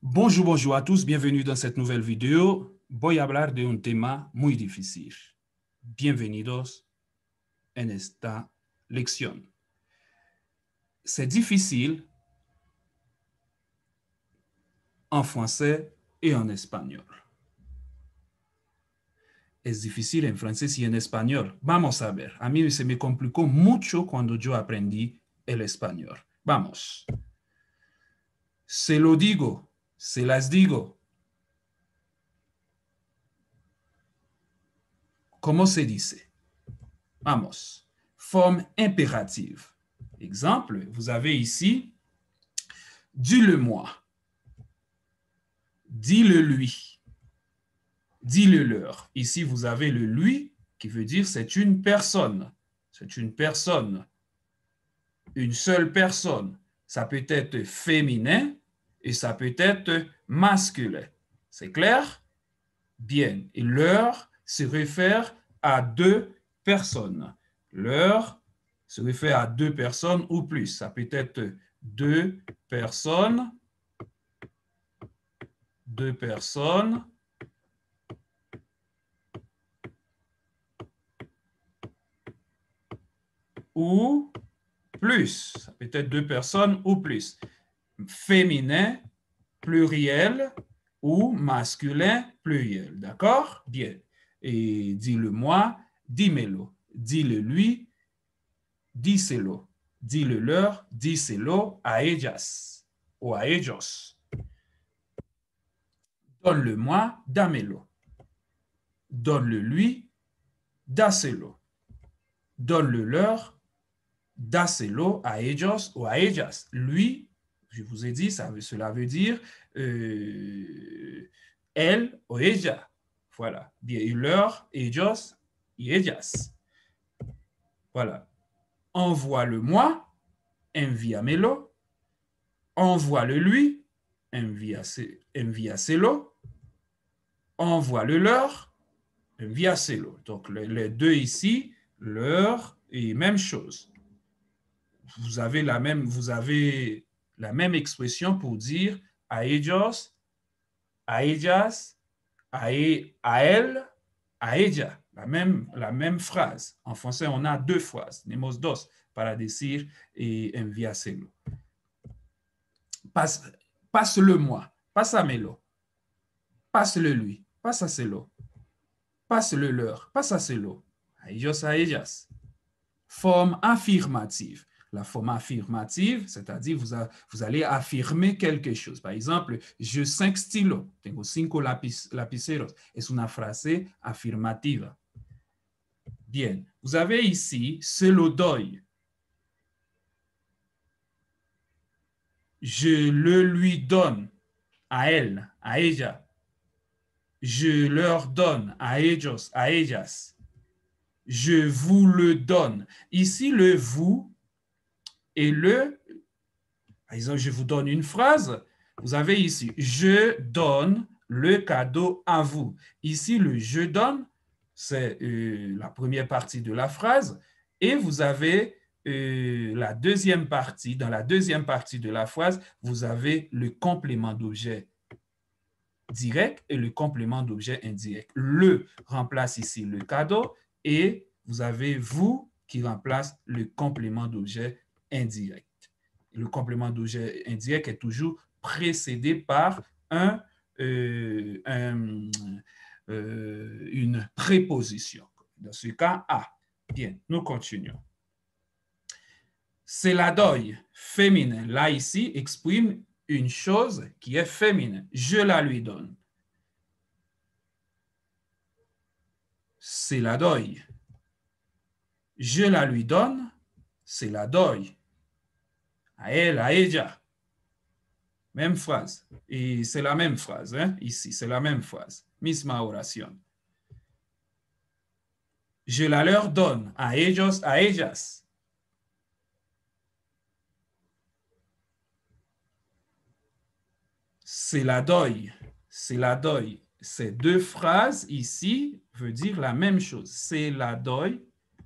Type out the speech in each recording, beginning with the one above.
Bonjour, bonjour a tous, bienvenue dans cette nouvelle vidéo. Voy a hablar de un tema muy difícil. Bienvenidos en esta lección. C'est difficile en français et en espagnol. Es difícil en francés y en español. Vamos a ver. A mí se me complicó mucho cuando yo aprendí el español. Vamos. Se lo digo, se las digo. ¿Cómo se dice? Vamos. Forme impérative. Exemple, vous avez ici dis-le-moi, dis-le-lui, dis-le-leur. Ici, vous avez le lui qui veut dire c'est une personne. C'est une personne. Une seule personne. Ça peut être féminin et ça peut être masculin. C'est clair? Bien. Et leur se réfère à deux personnes. Leur se réfère à deux personnes ou plus. Ça peut être deux personnes ou plus. Ça peut être deux personnes ou plus. Féminin, pluriel ou masculin, pluriel. D'accord? Bien. Et dis-le-moi, dis-le-lo. Dis-le-lui, díselo. Dis-le-leur, díselo a ellas ou a ellos. Donne-le-moi, dámelo. Donne-le-lui, dáselo. Donne-le-leur, dáselo a ellos o a ellas. Lui, je vous ai dit, cela veut dire elle o ella. Voilà. Bien, et leur, ellos y ellas. Voilà. Envoie-le-moi, envíamelo. Envoie-le-lui, envíaselo. Envoie-le-leur, envíaselo. Donc, les deux ici, leur et même chose. Vous avez la même expression pour dire a ellos, a ellas, a él, a ella. La même phrase. En français, on a deux phrases. Tenemos dos para decir envíaselo. Passe-le-moi, pásamelo. Passe-le-lui, pásaselo. Passe-le-leur, pásaselo. A ellos, a ellas. Forme affirmative. La forme affirmative, c'est-à-dire vous allez affirmer quelque chose. Par exemple, j'ai 5 stylos. Tengo 5 lapiceros. Es una frase afirmativa. Bien. Vous avez ici, se lo doy. Je le lui donne. A elle, a ella. Je leur donne. A ellos, a ellas. Je vous le donne. Ici, le vous et le, par exemple, je vous donne une phrase. Vous avez ici, je donne le cadeau à vous. Ici, le je donne, c'est la première partie de la phrase. Et vous avez la deuxième partie. Dans la deuxième partie de la phrase, vous avez le complément d'objet direct et le complément d'objet indirect. Le remplace ici le cadeau et vous avez vous qui remplace le complément d'objet indirect. Le complément d'objet indirect est toujours précédé par une préposition. Dans ce cas, à. Bien, nous continuons. Se la doy, féminin. Là, ici, exprime une chose qui est féminin. Je la lui donne. Se la doy. Je la lui donne. Se la doy. A elle, a ella. Même phrase. Et c'est la même phrase, hein? Ici, c'est la même phrase. Misma oración. Je la leur donne. A ellos, a ellas. Se la doy. Se la doy. Ces deux phrases ici veulent dire la même chose. Se la doy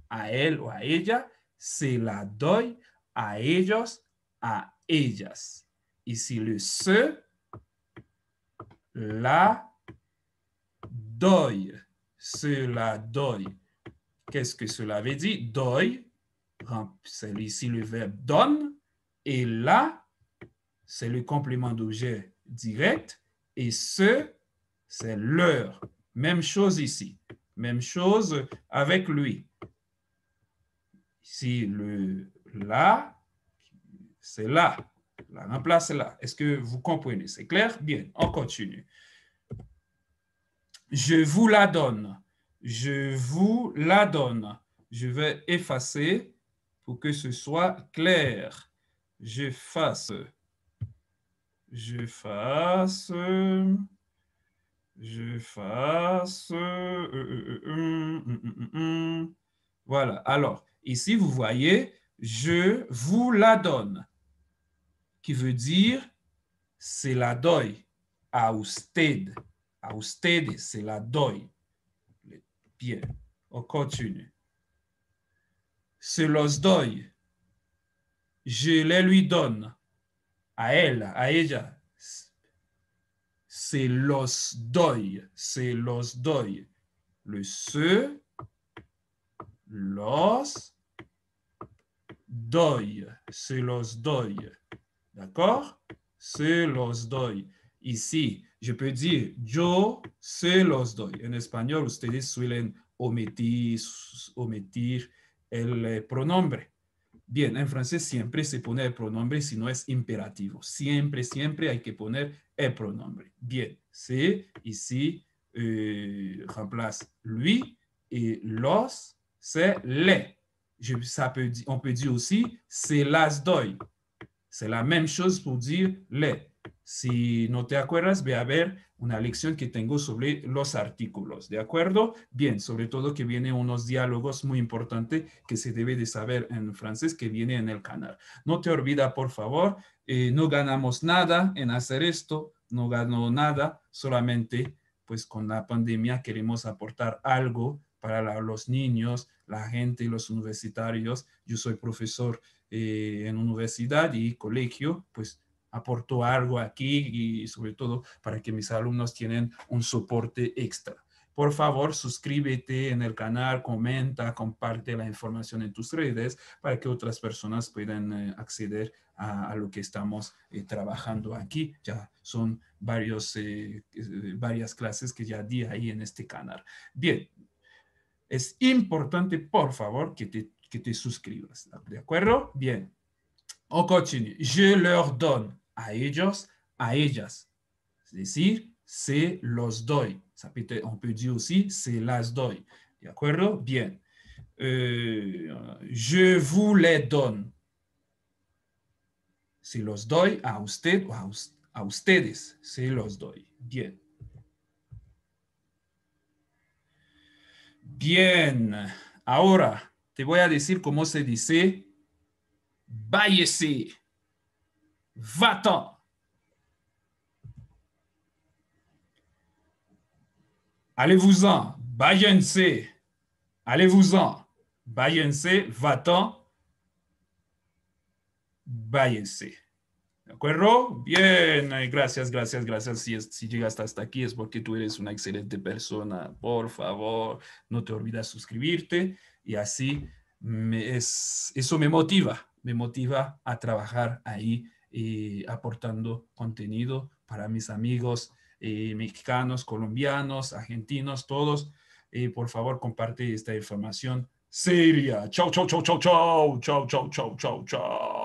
a él o a ella. Se la doy a ellos, a ellas. Ici, le se la doy. Cela doy. Qu'est-ce que cela veut dire? Doy, c'est ici le verbe donne. Et là, c'est le complément d'objet direct. Et ce, c'est leur. Même chose ici. Même chose avec lui. Ici, le là, c'est là. La remplace là. Est-ce que vous comprenez? C'est clair? Bien, on continue. Je vous la donne. Je vous la donne. Je vais effacer pour que ce soit clair. Je fasse. Je fasse. Je fasse. Voilà. Alors, ici, vous voyez, je vous la donne, qui veut dire se la doy a usted. A ustedes se la doy. Bien, on continue. Se los doy. Je les lui donne. A elle, a ella. Se los doy. Se los doy. Le se, los doy. Se los doy. D'accord? Se los doy. Ici, je peux dire yo se los doy. En español, ustedes suelen omitir el pronombre. Bien, en francés siempre se pone el pronombre si no es imperativo. Siempre, siempre hay que poner el pronombre. Bien, c'est ici remplace lui et los, c'est les. On peut dire aussi se las doy. C'est la même chose pour dire les. Si no te acuerdas, ve a ver una lección que tengo sobre los artículos, ¿de acuerdo? Bien, sobre todo que vienen unos diálogos muy importantes que se debe de saber en francés que viene en el canal. No te olvida, por favor, no ganamos nada en hacer esto, no ganó nada, solamente pues con la pandemia queremos aportar algo para los niños, la gente, los universitarios. Yo soy profesor en universidad y colegio, pues aporto algo aquí y sobre todo para que mis alumnos tienen un soporte extra. Por favor, suscríbete en el canal, comenta, comparte la información en tus redes para que otras personas puedan acceder a lo que estamos trabajando aquí. Ya son varias clases que ya di ahí en este canal. Bien, es importante, por favor, que te suscribas. ¿De acuerdo? Bien. On continue. Je leur donne a ellos, a ellas. Es decir, se los doy. On peut dire aussi se las doy. ¿De acuerdo? Bien. Je vous les donne. Se los doy a usted o a ustedes. Se los doy. Bien. Bien. Ahora te voy a decir cómo se dice váyese. Va-t'en. Allez-vous-en. Váyanse. Allez-vous-en. Váyanse. Va-t'en. Váyanse. ¿De acuerdo? Bien. Gracias, gracias, gracias. Si llegaste hasta aquí es porque tú eres una excelente persona. Por favor, no te olvides suscribirte y así eso me motiva a trabajar ahí aportando contenido para mis amigos mexicanos, colombianos, argentinos, todos. Por favor, comparte esta información seria. Chau, chau, chau, chau, chau, chau, chau, chau, chau, chau.